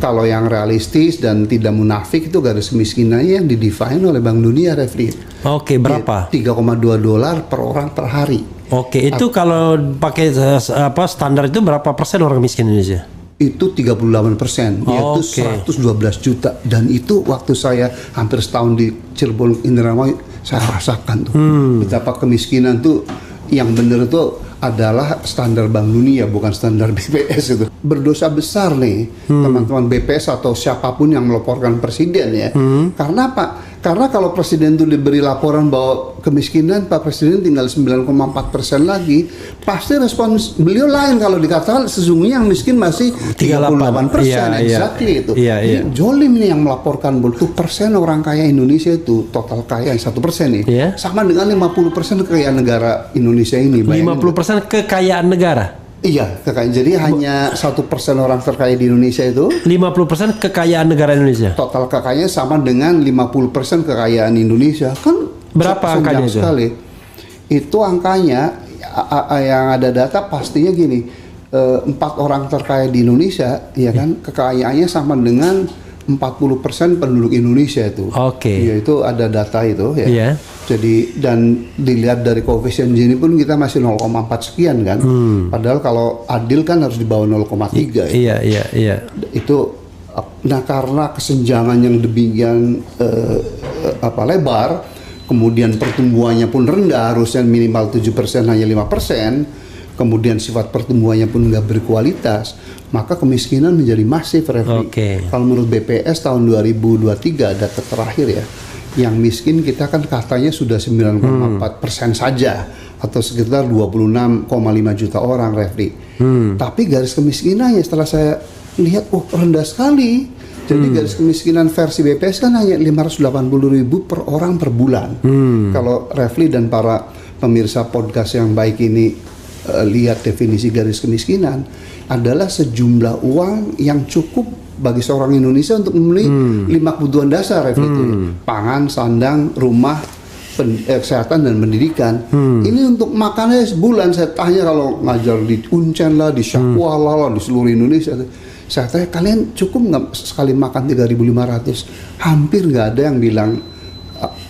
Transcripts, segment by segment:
Kalau yang realistis dan tidak munafik itu garis kemiskinannya yang didefine oleh Bank Dunia, Refli. Oke, berapa? $3,2 per orang per hari. Oke, itu kalau pakai standar itu berapa persen orang miskin Indonesia? Itu 38%, yaitu 112 juta. Dan itu waktu saya hampir setahun di Cirebon Indramayu, saya rasakan tuh betapa kemiskinan tuh yang benar itu adalah standar Bank Dunia, bukan standar BPS itu. Berdosa besar nih teman-teman BPS atau siapapun yang melaporkan presiden ya. Karena apa? Karena kalau presiden itu diberi laporan bahwa kemiskinan, Pak Presiden tinggal 9,4% lagi, pasti respons beliau lain kalau dikatakan sesungguhnya yang miskin masih 38%. Exactly itu. Ini jolim nih yang melaporkan 1% orang kaya Indonesia itu total kaya 1% nih. Sama dengan 50% kekayaan negara Indonesia ini. 50% kekayaan negara? Iya, kekayaan. Jadi hanya 1% orang terkaya di Indonesia itu. 50% kekayaan negara Indonesia. Total kekayaannya sama dengan 50% kekayaan Indonesia. Kan berapa angkanya itu? Sekali. Itu angkanya yang ada data pastinya gini. 4 orang terkaya di Indonesia, ya kan, kekayaannya sama dengan 40% penduduk Indonesia itu. Ya, itu ada data itu ya. Jadi dan dilihat dari koefisien Gini pun kita masih 0,4 sekian kan. Padahal kalau adil kan harus di bawah 0,3. Iya. Itu nah karena kesenjangan yang demikian lebar, kemudian pertumbuhannya pun rendah, harusnya minimal 7% hanya 5%. Kemudian sifat pertumbuhannya pun nggak berkualitas, maka kemiskinan menjadi masif, Refli. Kalau menurut BPS tahun 2023 data terakhir ya, yang miskin kita kan katanya sudah 9,4% saja atau sekitar 26,5 juta orang, Refli. Tapi garis kemiskinannya setelah saya lihat, rendah sekali. Jadi garis kemiskinan versi BPS kan hanya 580.000 per orang per bulan. Kalau Refli dan para pemirsa podcast yang baik ini lihat definisi garis kemiskinan adalah sejumlah uang yang cukup bagi seorang Indonesia untuk membeli 5 kebutuhan dasar, itu pangan, sandang, rumah, kesehatan dan pendidikan. Ini untuk makannya sebulan. Saya tanya kalau ngajar di Uncen lah, di Syakwala lah, di seluruh Indonesia, saya tanya kalian cukup nggak sekali makan 3.500? Hampir nggak ada yang bilang,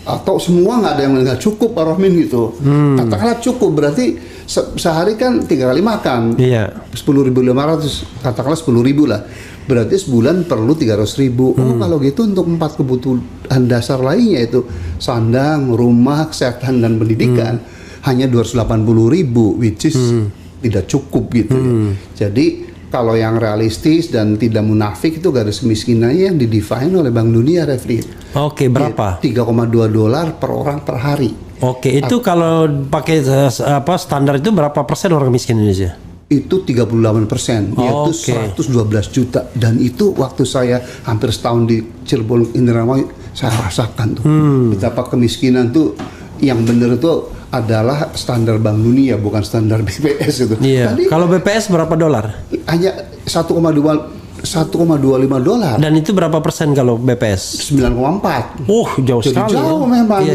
atau semua nggak ada yang bilang cukup, Pak Rohmin gitu. Katakanlah cukup berarti sehari kan 3 kali makan, 10.500, katakanlah 10.000 lah, berarti sebulan perlu 300.000. Kalau gitu untuk 4 kebutuhan dasar lainnya itu sandang, rumah, kesehatan dan pendidikan hanya 280.000, which is tidak cukup gitu. Jadi kalau yang realistis dan tidak munafik itu garis kemiskinannya yang didefine oleh Bank Dunia, Refli. Berapa? $3,2 per orang per hari. Itu kalau pakai standar itu berapa persen orang miskin Indonesia? Itu 38%, yaitu 112 juta. Dan itu waktu saya hampir setahun di Cirebon Indramayu, saya rasakan tuh betapa kemiskinan tuh yang benar itu adalah standar Bank Dunia, bukan standar BPS itu. Kalau BPS berapa dolar? Hanya $1,25. Dan itu berapa persen kalau BPS? 9,4. Jauh sekali. Jauh memang.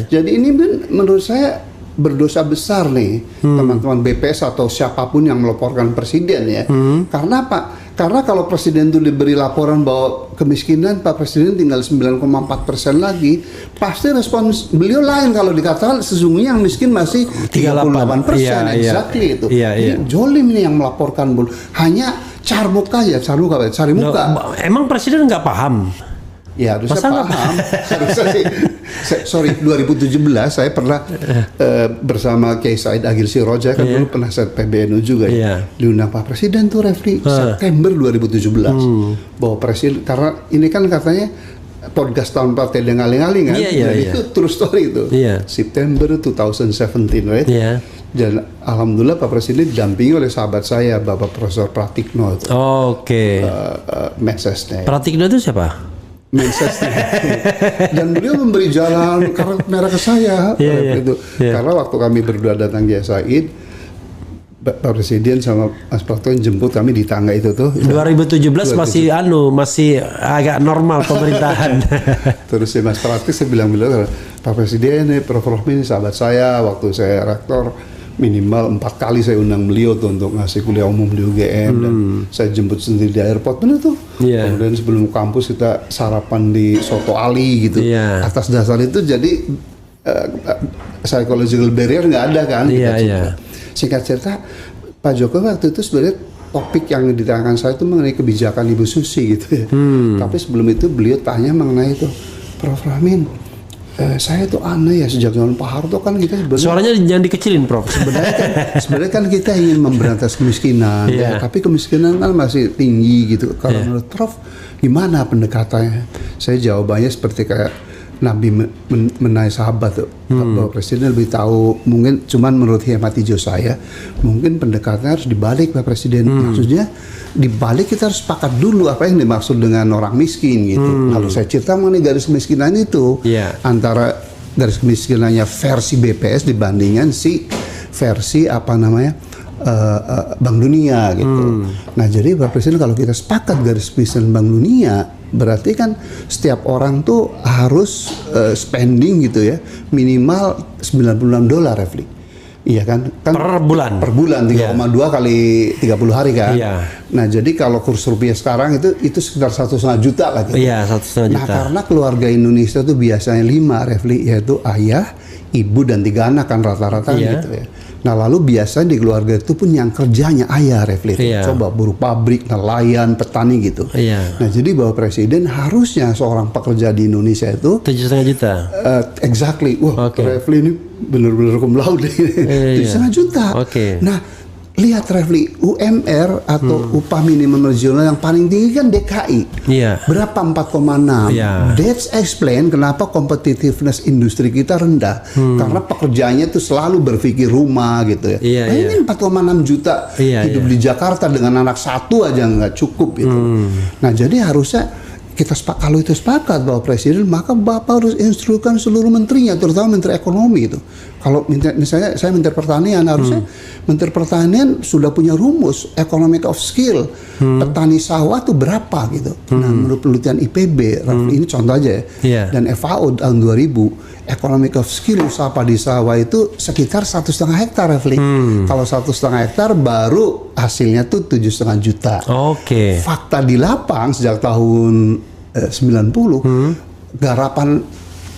Jadi ini menurut saya berdosa besar nih teman-teman BPS atau siapapun yang melaporkan presiden ya. Karena apa? Karena kalau presiden itu diberi laporan bahwa kemiskinan, Pak Presiden tinggal 9,4% lagi, pasti respons beliau lain kalau dikatakan sesungguhnya yang miskin masih 38%. Exactly itu. Ini jolim nih yang melaporkan hanya cari muka. Emang presiden nggak paham? Ya harusnya paham. Harusnya sih. Sorry, 2017 saya pernah bersama Kiai Said Agil Siroja, kan dulu penasihat PBNU juga diundang Pak Presiden tuh, Refli, September 2017 bahwa Presiden, karena ini kan katanya podcast tahun partai dengan ngaling-ngaling kan, itu true story itu. September 2017, right? Dan alhamdulillah Pak Presiden didampingi oleh sahabat saya, Bapak Profesor Pratikno itu. Mensesnek. Pratikno itu siapa? Mensesnek. Dan beliau memberi jalan karena merah ke saya karena waktu kami berdua datang di Said, Pak Presiden sama Mas Pratikno jemput kami di tangga itu tuh. 2017 masih agak normal pemerintahan. Terus si Mas Pratikno saya bilang Pak Presiden, Prof. Rohmin sahabat saya waktu saya rektor, minimal 4 kali saya undang beliau tuh untuk ngasih kuliah umum di UGM dan saya jemput sendiri di airport bener tuh. Kemudian sebelum kampus kita sarapan di Soto Ali gitu. Atas dasar itu jadi psychological barrier nggak ada kan. Singkat cerita Pak Jokowi waktu itu sebenarnya topik yang ditanyaan saya itu mengenai kebijakan Ibu Susi gitu ya. Tapi sebelum itu beliau tanya mengenai itu, Prof. Rahmin, saya tuh aneh ya sejak zaman Pak Harto kan kita sebenarnya suaranya jangan dikecilin, Prof. Sebenarnya kan kita ingin memberantas kemiskinan, ya, tapi kemiskinan kan masih tinggi gitu. Kalau menurut Prof, gimana pendekatannya? Saya jawabannya seperti kayak Nabi menaik sahabat tuh, bahwa Presiden lebih tahu. Mungkin cuman menurut hemat hijau saya, mungkin pendekatannya harus dibalik Pak Presiden. Maksudnya dibalik kita harus sepakat dulu apa yang dimaksud dengan orang miskin gitu. Lalu saya cerita mengenai garis kemiskinan itu antara garis kemiskinannya versi BPS dibandingkan si versi apa namanya Bank Dunia gitu. Nah jadi Pak Presiden kalau kita sepakat garis kemiskinan Bank Dunia, berarti kan setiap orang tuh harus spending gitu ya minimal $96 Refli. Iya kan? Per bulan. Per bulan 3,2 kali 30 hari kan. Nah jadi kalau kurs rupiah sekarang itu sekitar 1,5 juta lah gitu. 1,5 juta. Nah karena keluarga Indonesia tuh biasanya 5 Refli, yaitu ayah, ibu dan 3 anak kan rata-rata gitu ya. Nah lalu biasanya di keluarga itu pun yang kerjanya ayah Refli, coba buruh pabrik, nelayan, petani gitu. Nah jadi Bapak Presiden harusnya seorang pekerja di Indonesia itu 7,5 juta. Exactly. Wah Refli ini benar-benar cum laude 7,5 juta. Nah lihat Refli, UMR atau upah minimum regional yang paling tinggi kan DKI. Berapa? 4,6. That's explain kenapa competitiveness industri kita rendah. Karena pekerjaannya itu selalu berpikir rumah gitu ya. Ini 4,6 juta hidup di Jakarta dengan anak satu aja nggak cukup gitu. Nah jadi harusnya kita kalau itu sepakat Bapak Presiden, maka Bapak harus instruksikan seluruh menterinya, terutama Menteri Ekonomi itu. Kalau misalnya saya Menteri Pertanian, harusnya Menteri Pertanian sudah punya rumus economic of skill. Petani sawah itu berapa gitu. Nah, menurut penelitian IPB, ini contoh aja ya. Dan FAO tahun 2000, economic of skill usaha padi sawah itu sekitar 1,5 hektar Refli. Kalau 1,5 hektar baru hasilnya tuh 7,5 juta. Fakta di lapang sejak tahun 90, garapan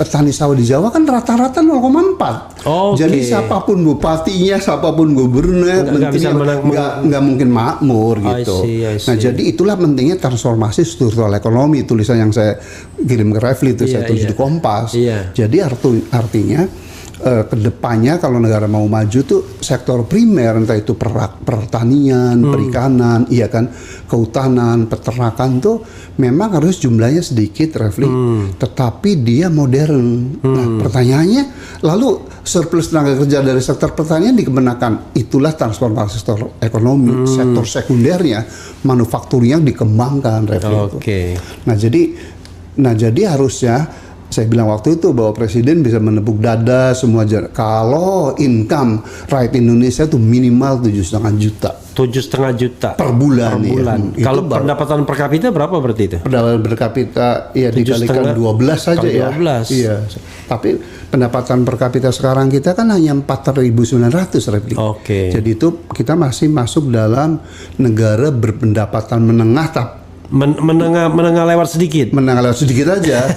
petani sawah di Jawa kan rata-rata 0,4. Jadi siapapun bupatinya, siapapun gubernur, nggak mungkin makmur gitu. I see. Nah jadi itulah pentingnya transformasi struktural ekonomi. Tulisan yang saya kirim ke Refli itu saya tulis di Kompas. Jadi artinya kedepannya kalau negara mau maju tuh sektor primer, entah itu pertanian, perikanan, kehutanan, peternakan tuh memang harus jumlahnya sedikit Refli, tetapi dia modern. Nah, pertanyaannya, lalu surplus tenaga kerja dari sektor pertanian dikemenakan, itulah transformasi sektor ekonomi. Sektor sekundernya, manufakturnya dikembangkan Refli. Nah jadi harusnya saya bilang waktu itu bahwa Presiden bisa menepuk dada semua kalau income rakyat Indonesia itu minimal 7,5 juta. 7,5 juta per bulan. Kalau pendapatan per kapita berapa berarti itu? Pendapatan per kapita dikalikan 12 saja ya. 12. Tapi pendapatan per kapita sekarang kita kan hanya 4.900 Refli. Jadi itu kita masih masuk dalam negara berpendapatan menengah menengah lewat sedikit. Menengah lewat sedikit aja.